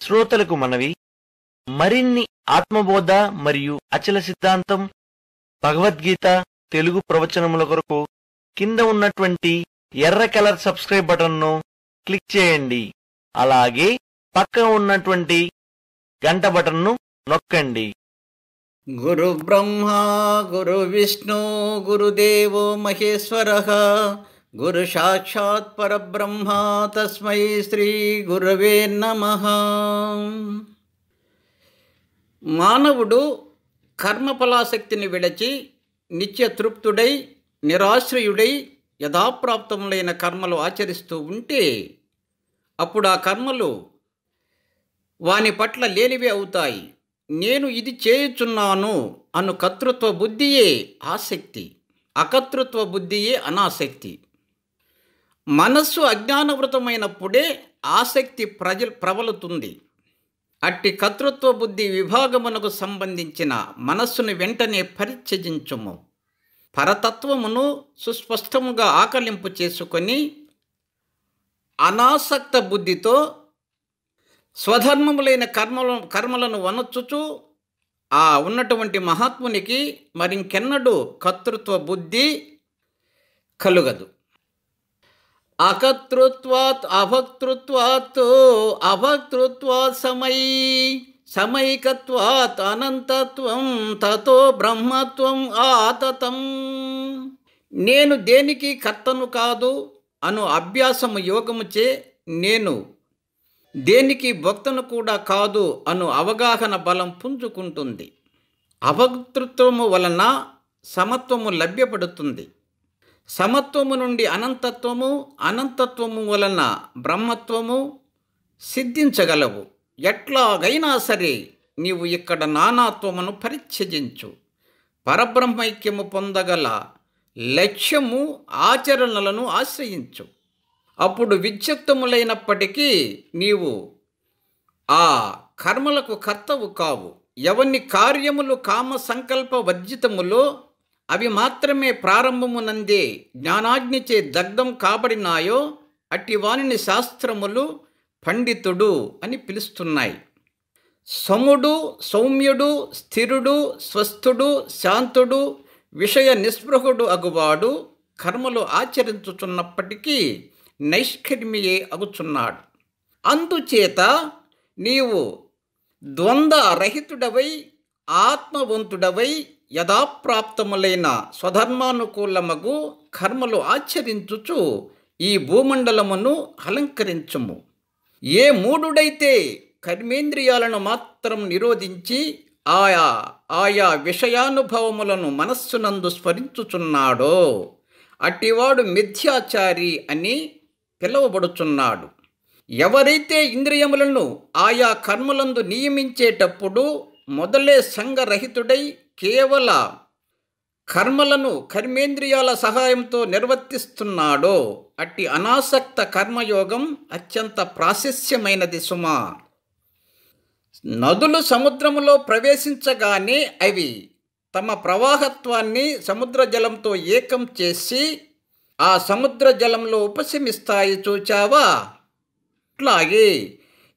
శ్రోతలకు మనవి, మరిన్ని ఆత్మబోధ మరియు అచల సిద్ధాంతం, భగవద్గీత తెలుగు ప్రవచనముల కొరకు కింద ఉన్నటువంటి ఎర్ర కలర్ సబ్స్క్రైబ్ బటన్ను క్లిక్ చేయండి. అలాగే పక్కన ఉన్నటువంటి గంట బటన్ను నొక్కండి. గురు బ్రహ్మ గురు విష్ణు గురుదేవో మహేశ్వరః గురు సాక్షాత్ పరబ్రహ్మ తస్మై శ్రీ గురవే నమః. మానవుడు కర్మఫలాసక్తిని విడచి నిత్య తృప్తుడై నిరాశ్రయుడై యథాప్రాప్తములైన కర్మలు ఆచరిస్తూ ఉంటే అప్పుడు ఆ కర్మలు వాని పట్ల లేనివి అవుతాయి. నేను ఇది చేయుచున్నాను అను కర్తృత్వ బుద్ధియే ఆసక్తి, అకర్తృత్వ బుద్ధియే అనాసక్తి. మనస్సు అజ్ఞానవృతమైనప్పుడే ఆసక్తి ప్రబలుతుంది. అట్టి కర్తృత్వ బుద్ధి విభాగమునకు సంబంధించిన మనస్సును వెంటనే పరిత్యజించుము. పరతత్వమును సుస్పష్టముగా ఆకలింపు చేసుకొని అనాసక్త బుద్ధితో స్వధర్మములైన కర్మలను వనొచ్చుచు ఆ ఉన్నటువంటి మహాత్మునికి మరింకెన్నడూ కర్తృత్వ బుద్ధి కలుగదు. అకర్తృత్వాత్ అభక్తృత్వాత్ అభక్తృత్వాత్ సమైకత్వాత్ అనంతత్వం తతో బ్రహ్మత్వం ఆతతం. నేను దేనికి కర్తను కాదు అను అభ్యాసము యోగముచే నేను దేనికి భక్తును కూడా కాదు అను అవగాహన బలం పుంజుకుంటుంది. అభక్తృత్వము వలన సమత్వము లభ్యపడుతుంది. సమత్వము నుండి అనంతత్వము, అనంతత్వము వలన బ్రహ్మత్వము సిద్ధించగలవు. ఎట్లాగైనా సరే నీవు ఇక్కడ నానాత్వమును పరిత్యజించు. పరబ్రహ్మైక్యము పొందగల లక్ష్యము ఆచరణలను ఆశ్రయించు. అప్పుడు విద్యుక్తములైనప్పటికీ నీవు ఆ కర్మలకు కర్తవు కావు. ఎవని కార్యములు కామ సంకల్ప వర్జితములో అవి మాత్రమే ప్రారంభమునందే జ్ఞానాగ్నిచే దగ్ధం కాబడినాయో అట్టి వానిని శాస్త్రములు పండితుడు అని పిలుస్తున్నాయి. సముడు, సౌమ్యుడు, స్థిరుడు, స్వస్థుడు, శాంతుడు, విషయ నిస్పృహుడు అగువాడు కర్మలు ఆచరించుచున్నప్పటికీ నైష్కర్మియే అగుచున్నాడు. అందుచేత నీవు ద్వంద్వరహితుడవై ఆత్మవంతుడవై యథాప్రాప్తములైన స్వధర్మానుకూలమగు కర్మలు ఆచరించుచు ఈ భూమండలమును అలంకరించుము. ఏ మూఢుడైతే కర్మేంద్రియాలను మాత్రం నిరోధించి ఆయా విషయానుభవములను మనస్సునందు స్మరించుచున్నాడో అట్టివాడు మిథ్యాచారి అని పిలువబడుచున్నాడు. ఎవరైతే ఇంద్రియములను ఆయా కర్మలందు నియమించేటప్పుడు మొదలే సంగరహితుడై కేవల కర్మలను కర్మేంద్రియాల సహాయంతో నిర్వర్తిస్తున్నాడో అట్టి అనాసక్త కర్మయోగం అత్యంత ప్రాశస్యమైనది సుమా. నదులు సముద్రములో ప్రవేశించగానే అవి తమ ప్రవాహత్వాన్ని సముద్ర జలంతో ఏకం చేసి ఆ సముద్ర జలంలో ఉపశమిస్తాయి, చూచావా? అట్లాగే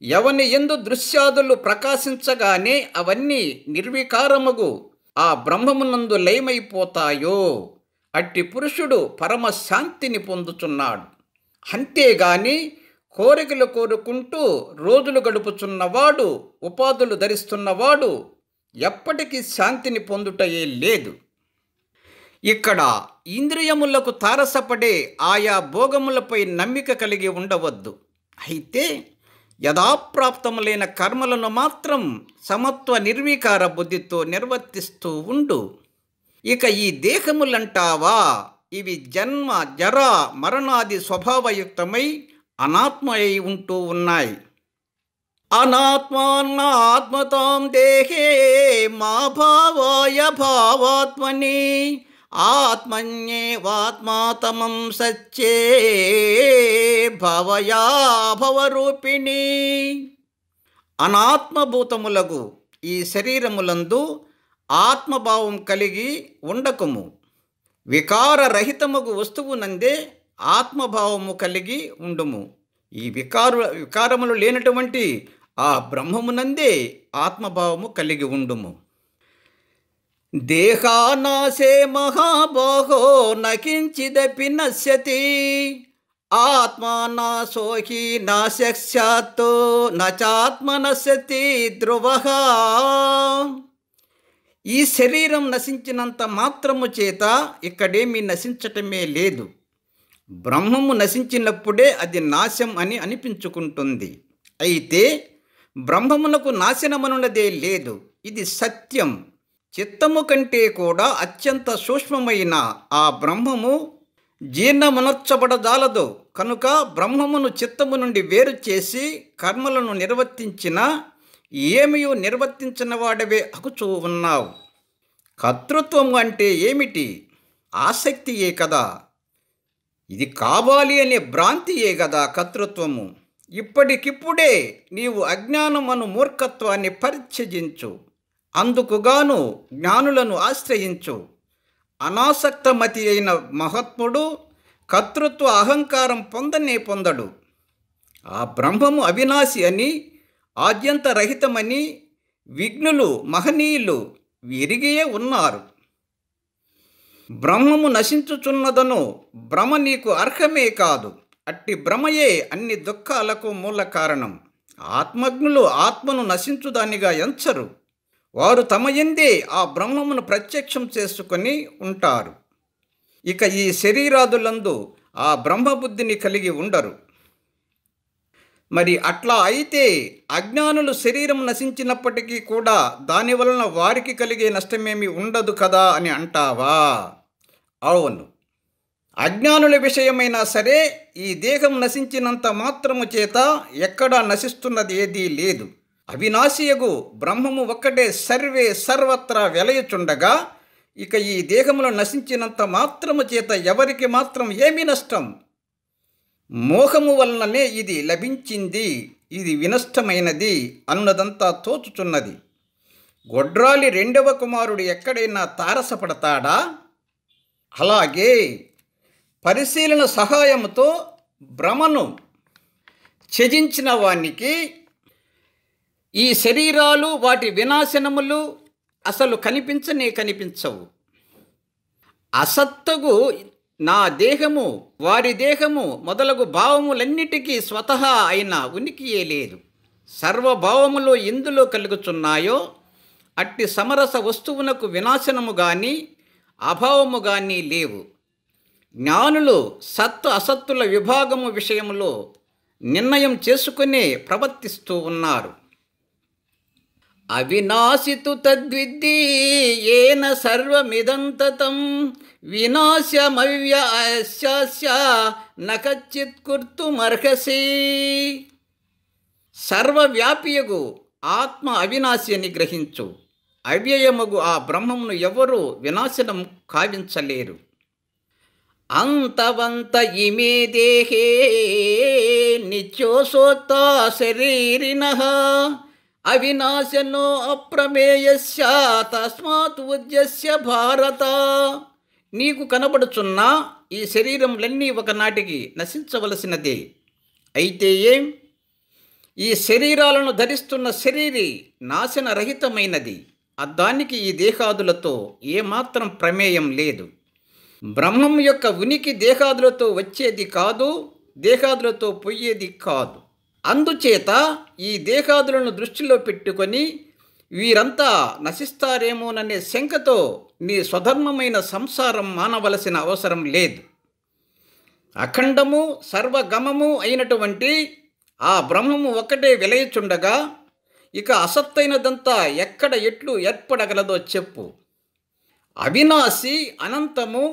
ఎవని యందు దృశ్యాదులు ప్రకాశించగానే అవన్నీ నిర్వికారముగు ఆ బ్రహ్మమునందు లయమైపోతాయో అట్టి పురుషుడు పరమశాంతిని పొందుచున్నాడు. అంతేగాని కోరికలు కోరుకుంటూ రోజులు గడుపుచున్నవాడు, ఉపాధులు ధరిస్తున్నవాడు ఎప్పటికీ శాంతిని పొందుటయే లేదు. ఇక్కడ ఇంద్రియములకు తారసపడే ఆయా భోగములపై నమ్మిక కలిగి ఉండవద్దు. అయితే యథాప్రాప్తములైన కర్మలను మాత్రం సమత్వ నిర్వీకార బుద్ధితో నిర్వర్తిస్తూ ఉండు. ఇక ఈ దేహములంటావా, ఇవి జన్మ జరా మరణాది స్వభావయుక్తమై అనాత్మయై ఉంటూ ఉన్నాయి. అనాత్మాత్మతాం దేహే మా భావాయ భావాత్మని ఆత్మన్యేవాత్మాతమం సత్యే భవయా భవరూపిణి. అనాత్మభూతములగు ఈ శరీరములందు ఆత్మభావం కలిగి ఉండకము. వికారరహితముగు వస్తువునందే ఆత్మభావము కలిగి ఉండుము. ఈ వికారములు లేనటువంటి ఆ బ్రహ్మమునందే ఆత్మభావము కలిగి ఉండుము. దేహానాశే మహాబాహో నకించిదపి నశ్యతి ఆత్మానాశో హి నాశస్యాత్తో నచాత్మ నశ్యతి ధ్రువః. ఈ శరీరం నశించినంత మాత్రము చేత ఇక్కడేమీ నశించటమే లేదు. బ్రహ్మము నశించినప్పుడే అది నాశం అని అనిపించుకుంటుంది. అయితే బ్రహ్మమునకు నాశనమనున్నదే లేదు. ఇది సత్యం. చిత్తము కంటే కూడా అత్యంత సూక్ష్మమైన ఆ బ్రహ్మము జీర్ణమునర్చబడజాలదు. కనుక బ్రహ్మమును చిత్తము నుండి వేరు చేసి కర్మలను నిర్వర్తించిన ఏమీ నిర్వర్తించిన వాడవే అగుచూ ఉన్నావు. కర్తృత్వం అంటే ఏమిటి? ఆసక్తియే కదా. ఇది కావాలి అనే భ్రాంతియే కదా కర్తృత్వము. ఇప్పటికిప్పుడే నీవు అజ్ఞానం అను మూర్ఖత్వాన్ని పరిత్యజించు. అందుకుగాను జ్ఞానులను ఆశ్రయించు. అనాసక్తమతి అయిన మహాత్ముడు కర్తృత్వ అహంకారం పొందనే పొందడు. ఆ బ్రహ్మము అవినాశి అని, ఆద్యంతరహితమని విఘ్నులు మహనీయులు ఎరిగియే ఉన్నారు. బ్రహ్మము నశించుచున్నదను భ్రమ నీకు అర్హమే కాదు. అట్టి భ్రమయే అన్ని దుఃఖాలకు మూల కారణం. ఆత్మజ్ఞులు ఆత్మను నశించుదానిగా ఎంచరు. వారు తమ యందే ఆ బ్రహ్మమును ప్రత్యక్షం చేసుకొని ఉంటారు. ఇక ఈ శరీరాదులందు ఆ బ్రహ్మబుద్ధిని కలిగి ఉండరు. మరి అట్లా అయితే అజ్ఞానులు శరీరం నశించినప్పటికీ కూడా దానివలన వారికి కలిగే నష్టమేమి ఉండదు కదా అని అంటావా? అవును, అజ్ఞానుల విషయమైనా సరే ఈ దేహం నశించినంత మాత్రము చేత ఎక్కడా నశిస్తున్నది ఏదీ లేదు. అవినాశియగు బ్రహ్మము ఒక్కటే సర్వత్రా వెలయుచుండగా ఇక ఈ దేహములో నశించినంత మాత్రము చేత ఎవరికి మాత్రం ఏమి నష్టం? మోహము వలననే ఇది లభించింది, ఇది వినష్టమైనది అన్నదంతా తోచుచున్నది. గొడ్రాలి రెండవ కుమారుడు ఎక్కడైనా తారసపడతాడా? అలాగే పరిశీలన సహాయముతో భ్రమను త్యజించిన వానికి ఈ శరీరాలు వాటి వినాశనములు అసలు కనిపించవు. అసత్తగు నా దేహము వారి దేహము మొదలగు భావములన్నిటికీ స్వతహా అయిన ఉనికియే లేదు. సర్వభావములు ఎందులో కలుగుచున్నాయో అట్టి సమరస వస్తువునకు వినాశనము గాని అభావము గాని లేవు. జ్ఞానులు సత్తు అసత్తుల విభాగము విషయంలో నిర్ణయం చేసుకునే ప్రవర్తిస్తూ ఉన్నారు. అవినాశితు తద్విద్ధి ఏన సర్వమిదంతతం వినాశమవ్యస్య నకచ్చిత్ కర్తుమర్హసి. సర్వవ్యాపియగు ఆత్మ అవినాశి అని గ్రహించు. అవ్యయమగు ఆ బ్రహ్మమును ఎవరూ వినాశనం కావించలేరు. అంతవంత ఇమే దేహే నిత్యోసోత్త శరీరిణః అవినాశనో అప్రమేయస్య తస్మాత్ ఉద్యస్య భారత. నీకు కనబడుచున్న ఈ శరీరములన్నీ ఒకనాటికి నశించవలసినదే. అయితే ఏం? ఈ శరీరాలను ధరిస్తున్న శరీరి నాశనరహితమైనది. దానికి ఈ దేహాదులతో ఏమాత్రం ప్రమేయం లేదు. బ్రహ్మం యొక్క ఉనికి దేహాదులతో వచ్చేది కాదు, దేహాదులతో పోయేది కాదు. అందుచేత ఈ దేహాదులను దృష్టిలో పెట్టుకొని వీరంతా నశిస్తారేమోననే శంకతో నీ స్వధర్మమైన సంసారం మానవలసిన అవసరం లేదు. అఖండము సర్వగమము అయినటువంటి ఆ బ్రహ్మము ఒక్కటే వెలయచుండగా ఇక అసత్తైనదంతా ఎక్కడ ఎట్లు ఏర్పడగలదో చెప్పు. అవినాశి అనంతము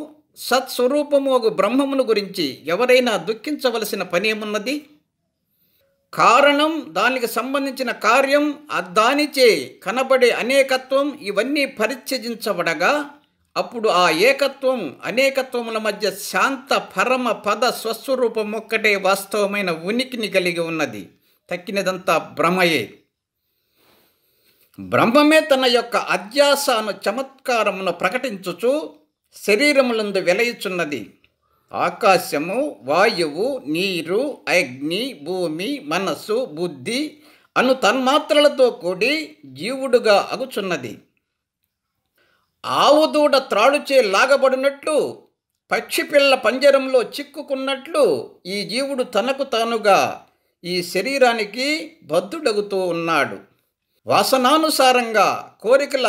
సత్స్వరూపము ఒక బ్రహ్మమును గురించి ఎవరైనా దుఃఖించవలసిన పనేమున్నది? కారణం, దానికి సంబంధించిన కార్యం, దానిచే కనబడే అనేకత్వం ఇవన్నీ పరిత్యజించబడగా అప్పుడు ఆ ఏకత్వం అనేకత్వముల మధ్య శాంత పరమ పద స్వస్వరూపం ఒక్కటే వాస్తవమైన ఉనికిని కలిగి ఉన్నది. తక్కినదంతా భ్రమయే. బ్రహ్మమే తన యొక్క అధ్యాసను చమత్కారమును ప్రకటించుచు శరీరములందు వెలయుచున్నది. ఆకాశము, వాయువు, నీరు, అగ్ని, భూమి, మనస్సు, బుద్ధి అను తన్మాత్రలతో కూడి జీవుడుగా అగుచున్నది. ఆవు దూడ త్రాడుచే లాగబడినట్లు, పక్షిపిల్ల పంజరంలో చిక్కుకున్నట్లు ఈ జీవుడు తనకు తానుగా ఈ శరీరానికి బద్ధుడగుతూ ఉన్నాడు. వాసనానుసారంగా కోరికల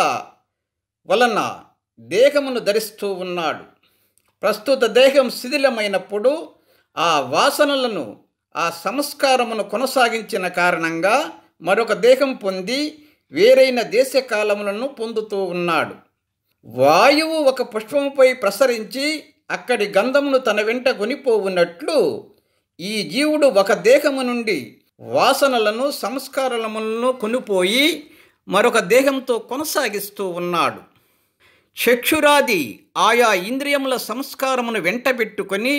వలన దేహమును ధరిస్తూ ఉన్నాడు. ప్రస్తుత దేహం శిథిలమైనప్పుడు ఆ వాసనలను, ఆ సంస్కారమును కొనసాగించిన కారణంగా మరొక దేహం పొంది వేరైన దేశకాలములను పొందుతూ ఉన్నాడు. వాయువు ఒక పుష్పముపై ప్రసరించి అక్కడి గంధమును తన వెంట కొనిపోవున్నట్లు ఈ జీవుడు ఒక దేహము నుండి వాసనలను, సంస్కారములను కొనిపోయి మరొక దేహంతో కొనసాగిస్తూ ఉన్నాడు. చక్షురాది ఆయా ఇంద్రియముల సంస్కారమును వెంటబెట్టుకొని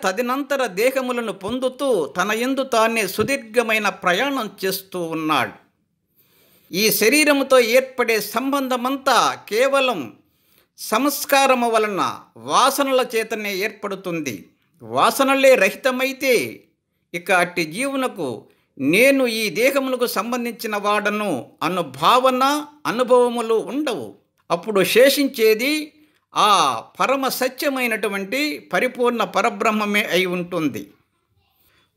తదినంతర దేహములను పొందుతూ తన యందు తానే సుదీర్ఘమైన ప్రయాణం చేస్తూ ఉన్నాడు. ఈ శరీరముతో ఏర్పడే సంబంధమంతా కేవలం సంస్కారము వలన, వాసనల చేతనే ఏర్పడుతుంది. వాసనలే రహితమైతే ఇక అట్టి జీవునకు నేను ఈ దేహమునకు సంబంధించిన వాడను అను భావన, అనుభవములు ఉండవు. అప్పుడు శేషించేది ఆ పరమ సత్యమైనటువంటి పరిపూర్ణ పరబ్రహ్మమే అయి ఉంటుంది.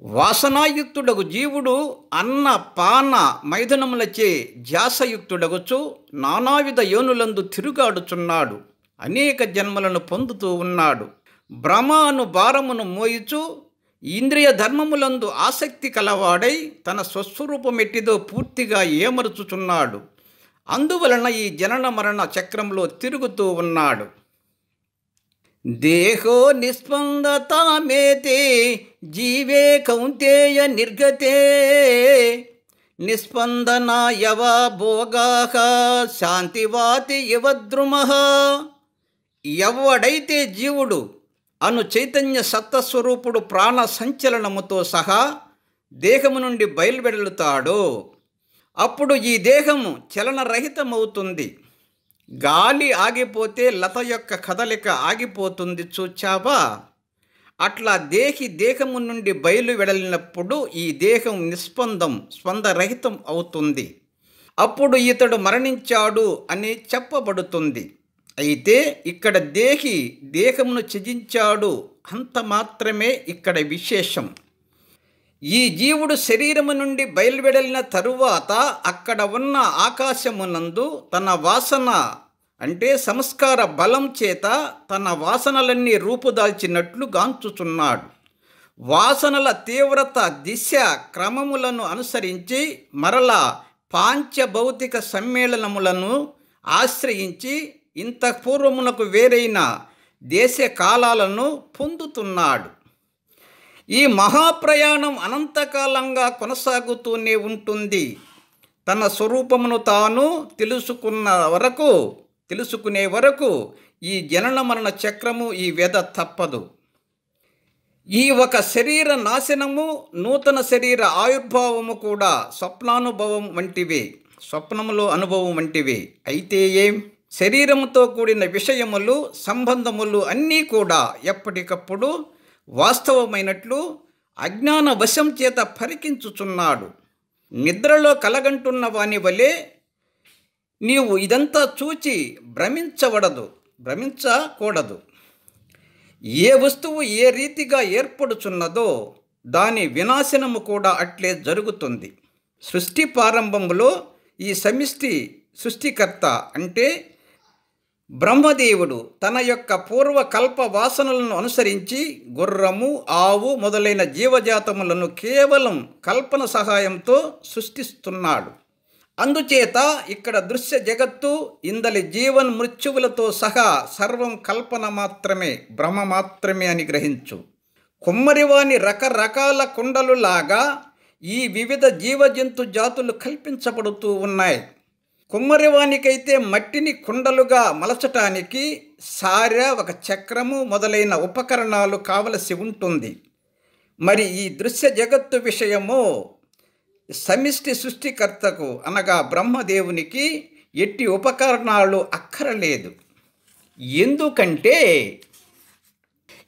వాసనాయుక్తుడగు జీవుడు అన్న పాన మైథునములచే ధ్యాసయుక్తుడగుచు నానావిధ యోనులందు తిరుగాడుచున్నాడు. అనేక జన్మలను పొందుతూ ఉన్నాడు. భ్రమ అను భారమును మోయుచు ఇంద్రియ ధర్మములందు ఆసక్తి కలవాడై తన స్వస్వరూపమెట్టిదో పూర్తిగా ఏమరుచుచున్నాడు. అందువలన ఈ జనన మరణ చక్రంలో తిరుగుతూ ఉన్నాడు. దేహో నిస్పందతామేతే జీవే కౌంతేయ నిర్గతే నిస్పందనాయవ భోగాః శాంతివాతి ఇవద్రుమః. ఎవడైతే జీవుడు అను చైతన్య సత్తస్వరూపుడు ప్రాణ సంచలనముతో సహా దేహము నుండి బయలువెడలుతాడో అప్పుడు ఈ దేహము చలనరహితమవుతుంది. గాలి ఆగిపోతే లత యొక్క కదలిక ఆగిపోతుంది చూచావా? అట్లా దేహము నుండి బయలు వెడలినప్పుడు ఈ దేహం స్పందరహితం అవుతుంది. అప్పుడు ఇతడు మరణించాడు అని చెప్పబడుతుంది. అయితే ఇక్కడ దేహమును త్యజించాడు అంత మాత్రమే ఇక్కడ విశేషం. ఈ జీవుడు శరీరము నుండి బయలువెడలిన తరువాత అక్కడ ఉన్న ఆకాశమునందు తన వాసన అంటే సంస్కార బలం చేత తన వాసనలన్నీ రూపుదాల్చినట్లు గాంచుచున్నాడు. వాసనల తీవ్రత, దిశ, క్రమములను అనుసరించి మరలా పాంచభౌతిక సమ్మేళనములను ఆశ్రయించి ఇంత పూర్వమునకు వేరైన దేశ కాలాలను పొందుతున్నాడు. ఈ మహాప్రయాణం అనంతకాలంగా కొనసాగుతూనే ఉంటుంది. తన స్వరూపమును తాను తెలుసుకునే వరకు ఈ జనన మరణ చక్రము, ఈ వ్యధ తప్పదు. ఈ ఒక శరీర నాశనము, నూతన శరీర ఆవిర్భావము కూడా స్వప్నములో అనుభవం వంటివే. అయితే శరీరముతో కూడిన విషయములు, సంబంధములు అన్నీ కూడా ఎప్పటికప్పుడు వాస్తవమైనట్లు అజ్ఞాన వశం చేత పరికించుచున్నాడు. నిద్రలో కలగంటున్న వాని వలె నీవు ఇదంతా చూచి భ్రమించకూడదు. ఏ వస్తువు ఏ రీతిగా ఏర్పడుచున్నదో దాని వినాశనము కూడా అట్లే జరుగుతుంది. సృష్టి ప్రారంభంలో ఈ సమిష్టి సృష్టికర్త అంటే బ్రహ్మదేవుడు తన యొక్క పూర్వకల్ప వాసనలను అనుసరించి గుర్రము, ఆవు మొదలైన జీవజాతములను కేవలం కల్పన సహాయంతో సృష్టిస్తున్నాడు. అందుచేత ఇక్కడ దృశ్య జగత్తు, ఇందలి జీవన్ మృత్యువులతో సహా సర్వం కల్పన మాత్రమే, భ్రమ మాత్రమే అని గ్రహించు. కుమ్మరివాని రకరకాల కుండలులాగా ఈ వివిధ జీవజంతు జాతులు కల్పించబడుతూ ఉన్నాయి. కుమ్మరివానికైతే మట్టిని కుండలుగా మలచటానికి సారె, ఒక చక్రము మొదలైన ఉపకరణాలు కావలసి ఉంటుంది. మరి ఈ దృశ్య జగత్తు విషయము సమిష్టి సృష్టికర్తకు అనగా బ్రహ్మదేవునికి ఎట్టి ఉపకరణాలు అక్కరలేదు. ఎందుకంటే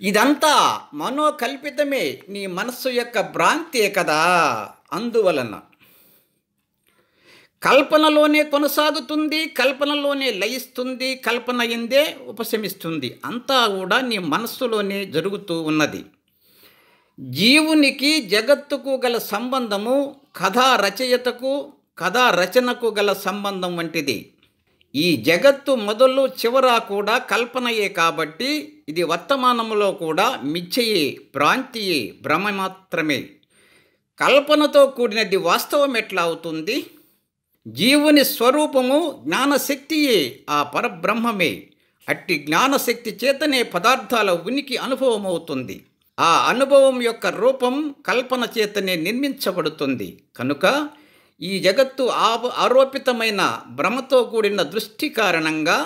ఇదంతా మనోకల్పితమే, నీ మనస్సు యొక్క భ్రాంతే కదా. అందువలన కల్పనలోనే కొనసాగుతుంది, కల్పనలోనే లయిస్తుంది, కల్పన ఎందే ఉపశమిస్తుంది. అంతా కూడా నీ మనస్సులోనే జరుగుతూ ఉన్నది. జీవునికి జగత్తుకు గల సంబంధము కథా రచయితకు, కథా రచనకు గల సంబంధం వంటిది. ఈ జగత్తు మొదలు చివరా కూడా కల్పనయే కాబట్టి ఇది వర్తమానములో కూడా మిథ్యయే, భ్రాంతియే, భ్రమ మాత్రమే. కల్పనతో కూడినది వాస్తవం ఎట్లా అవుతుంది? జీవుని స్వరూపము జ్ఞానశక్తియే, ఆ పరబ్రహ్మమే. అట్టి జ్ఞానశక్తి చేతనే పదార్థాల ఉనికి అనుభవం అవుతుంది. ఆ అనుభవం యొక్క రూపం కల్పన చేతనే నిర్మించబడుతుంది. కనుక ఈ జగత్తు ఆరోపితమైన భ్రమతో కూడిన దృష్టి కారణంగా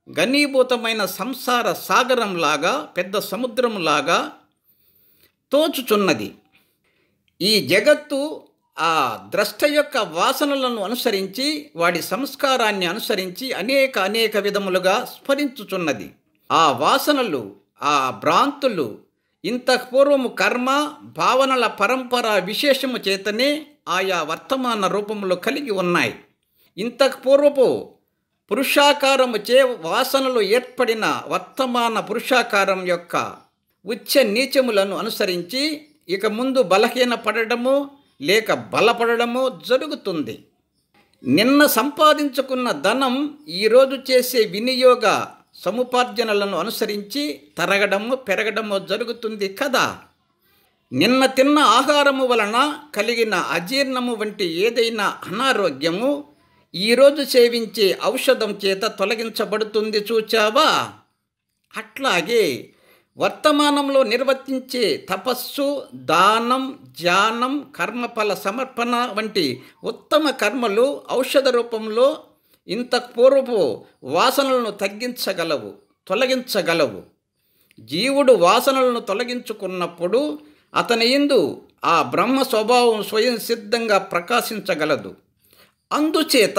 ఘనీభూతమైన సంసార సాగరంలాగా, పెద్ద సముద్రంలాగా తోచుచున్నది. ఈ జగత్తు ఆ ద్రష్ట యొక్క వాసనలను అనుసరించి, వాడి సంస్కారాన్ని అనుసరించి అనేక విధములుగా స్ఫరించుచున్నది. ఆ వాసనలు, ఆ భ్రాంతులు ఇంతకు పూర్వము కర్మ భావనల పరంపర విశేషము చేతనే ఆయా వర్తమాన రూపములు కలిగి ఉన్నాయి. ఇంతకు పూర్వపు పురుషాకారము చే వాసనలు ఏర్పడిన వర్తమాన పురుషాకారం యొక్క ఉచ్చ నీచములను అనుసరించి ఇక ముందు బలహీన పడడము లేక బలపడడము జరుగుతుంది. నిన్న సంపాదించుకున్న ధనం ఈరోజు చేసే వినియోగ సముపార్జనలను అనుసరించి తరగడము, పెరగడము జరుగుతుంది కదా. నిన్న తిన్న ఆహారము వలన కలిగిన అజీర్ణము వంటి ఏదైనా అనారోగ్యము ఈరోజు సేవించే ఔషధం చేత తొలగించబడుతుంది, చూచావా? అట్లాగే వర్తమానంలో నిర్వర్తించే తపస్సు, దానం, ధ్యానం, కర్మఫల సమర్పణ వంటి ఉత్తమ కర్మలు ఔషధ రూపంలో ఇంతకు పూర్వపు వాసనలను తగ్గించగలవు, తొలగించగలవు. జీవుడు వాసనలను తొలగించుకున్నప్పుడు అతని యందు ఆ బ్రహ్మ స్వభావం స్వయం సిద్ధంగా ప్రకాశించగలదు. అందుచేత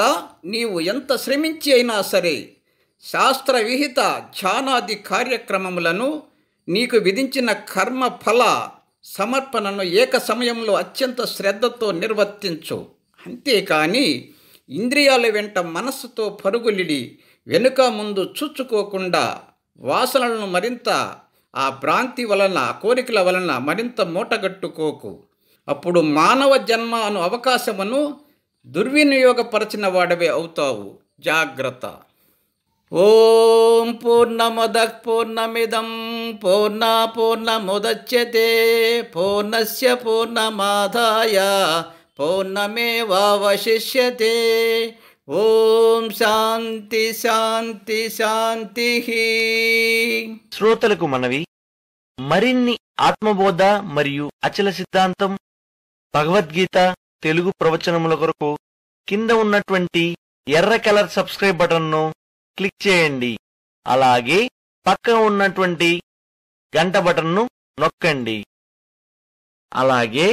నీవు ఎంత శ్రమించి అయినా సరే శాస్త్ర విహిత ధ్యానాది కార్యక్రమములను, నీకు విధించిన కర్మ ఫల సమర్పణను ఏక సమయంలో అత్యంత శ్రద్ధతో నిర్వర్తించు. అంతేకాని ఇంద్రియాల వెంట మనస్సుతో పరుగులిడి వెనుక ముందు చూచుకోకుండా వాసనలను మరింత, ఆ భ్రాంతి వలన, కోరికల వలన మరింత మూటగట్టుకోకు. అప్పుడు మానవ జన్మ అను అవకాశమును దుర్వినియోగపరచిన వాడవే అవుతావు. జాగ్రత్త. ఓం పూర్ణమదః పూర్ణమిదం పూర్ణముదచ్యతే పూర్ణస్య పూర్ణమాదాయ పూర్ణమేవావశిష్యతే. ఓం శాంతి శాంతి శాంతి. శ్రోతలకు మనవి, మరిన్ని ఆత్మబోధ మరియు అచల సిద్ధాంతం, భగవద్గీత తెలుగు ప్రవచనముల కొరకు కింద ఉన్నటువంటి ఎర్ర కలర్ సబ్స్క్రైబ్ బటన్ను క్లిక్ చేయండి. అలాగే పక్కన ఉన్నటువంటి గంట బటన్ను నొక్కండి. అలాగే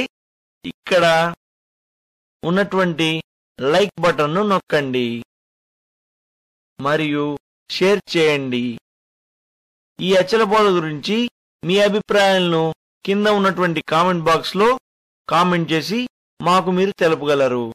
ఇక్కడ ఉన్నటువంటి లైక్ బటన్ను నొక్కండి మరియు షేర్ చేయండి. ఈ అచల బోధ గురించి మీ అభిప్రాయాలను కింద ఉన్నటువంటి కామెంట్ బాక్స్లో కామెంట్ చేసి మాకు మీరు తెలుపగలరు.